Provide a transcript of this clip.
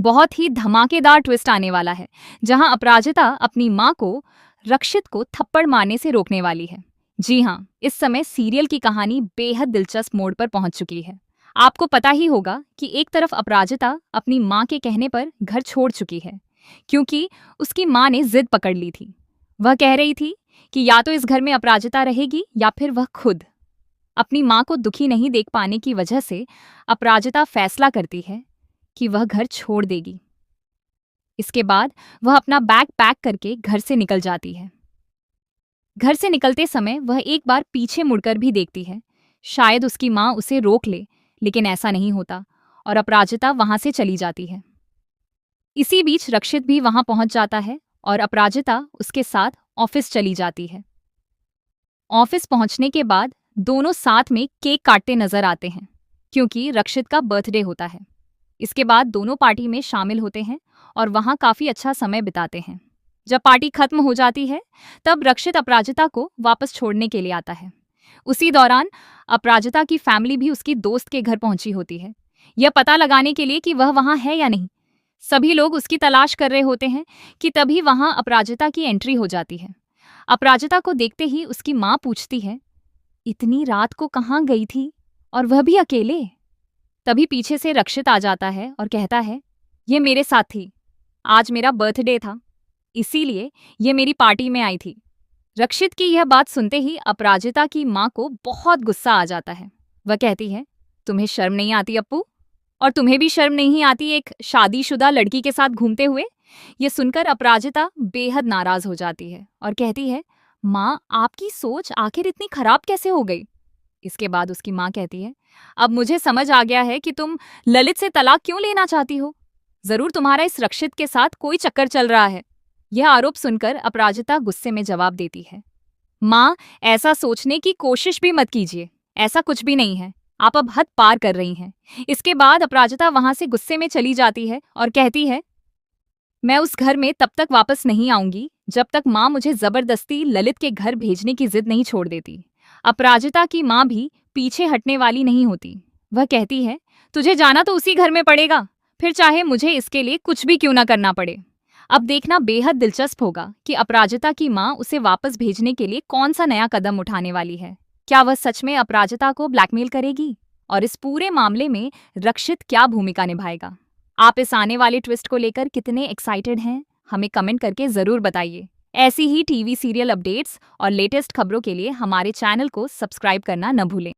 बहुत ही धमाकेदार ट्विस्ट आने वाला है, जहां अपराजिता अपनी मां को रक्षित को थप्पड़ मारने से रोकने वाली है। जी हाँ, इस समय सीरियल की कहानी बेहद दिलचस्प मोड़ पर पहुंच चुकी है। आपको पता ही होगा कि एक तरफ अपराजिता अपनी मां के कहने पर घर छोड़ चुकी है, क्योंकि उसकी मां ने जिद पकड़ ली थी। वह कह रही थी कि या तो इस घर में अपराजिता रहेगी या फिर वह खुद। अपनी मां को दुखी नहीं देख पाने की वजह से अपराजिता फैसला करती है कि वह घर छोड़ देगी। इसके बाद वह अपना बैग पैक करके घर से निकल जाती है। घर से निकलते समय वह एक बार पीछे मुड़कर भी देखती है, शायद उसकी मां उसे रोक ले, लेकिन ऐसा नहीं होता और अपराजिता वहां से चली जाती है। इसी बीच रक्षित भी वहां पहुंच जाता है और अपराजिता उसके साथ ऑफिस चली जाती है। ऑफिस पहुंचने के बाद दोनों साथ में केक काटते नजर आते हैं, क्योंकि रक्षित का बर्थडे होता है। इसके बाद दोनों पार्टी में शामिल होते हैं और वहां काफी अच्छा समय बिताते हैं। जब पार्टी खत्म हो जाती है, तब रक्षित अपराजिता को वापस छोड़ने के लिए आता है। उसी दौरान अपराजिता की फैमिली भी उसकी दोस्त के घर पहुंची होती है, यह पता लगाने के लिए कि वह वहां है या नहीं। सभी लोग उसकी तलाश कर रहे होते हैं कि तभी वहां अपराजिता की एंट्री हो जाती है। अपराजिता को देखते ही उसकी मां पूछती है, इतनी रात को कहाँ गई थी और वह भी अकेले? तभी पीछे से रक्षित आ जाता है और कहता है, ये मेरे साथ थी, आज मेरा बर्थडे था, इसीलिए ये मेरी पार्टी में आई थी। रक्षित की यह बात सुनते ही अपराजिता की मां को बहुत गुस्सा आ जाता है। वह कहती है, तुम्हें शर्म नहीं आती अप्पू? और तुम्हें भी शर्म नहीं आती एक शादीशुदा लड़की के साथ घूमते हुए? ये सुनकर अपराजिता बेहद नाराज हो जाती है और कहती है, माँ, आपकी सोच आखिर इतनी खराब कैसे हो गई? इसके बाद उसकी माँ कहती है, अब मुझे समझ आ गया है कि तुम ललित से तलाक क्यों लेना चाहती हो। जरूर तुम्हारा इस रक्षित के साथ कोई चक्कर चल रहा है। यह आरोप सुनकर अपराजिता गुस्से में जवाब देती है, माँ, ऐसा सोचने की कोशिश भी मत कीजिए, ऐसा कुछ भी नहीं है, आप अब हद पार कर रही हैं। इसके बाद अपराजिता वहां से गुस्से में चली जाती है और कहती है, मैं उस घर में तब तक वापस नहीं आऊंगी जब तक माँ मुझे जबरदस्ती ललित के घर भेजने की जिद नहीं छोड़ देती। अपराजिता की माँ भी पीछे हटने वाली नहीं होती। वह कहती है, तुझे जाना तो उसी घर में पड़ेगा, फिर चाहे मुझे इसके लिए कुछ भी क्यों ना करना पड़े। अब देखना बेहद दिलचस्प होगा कि अपराजिता की माँ उसे वापस भेजने के लिए कौन सा नया कदम उठाने वाली है। क्या वह सच में अपराजिता को ब्लैकमेल करेगी और इस पूरे मामले में रक्षित क्या भूमिका निभाएगा? आप इस आने वाले ट्विस्ट को लेकर कितने एक्साइटेड हैं, हमें कमेंट करके जरूर बताइए। ऐसी ही टीवी सीरियल अपडेट्स और लेटेस्ट खबरों के लिए हमारे चैनल को सब्सक्राइब करना न भूलें।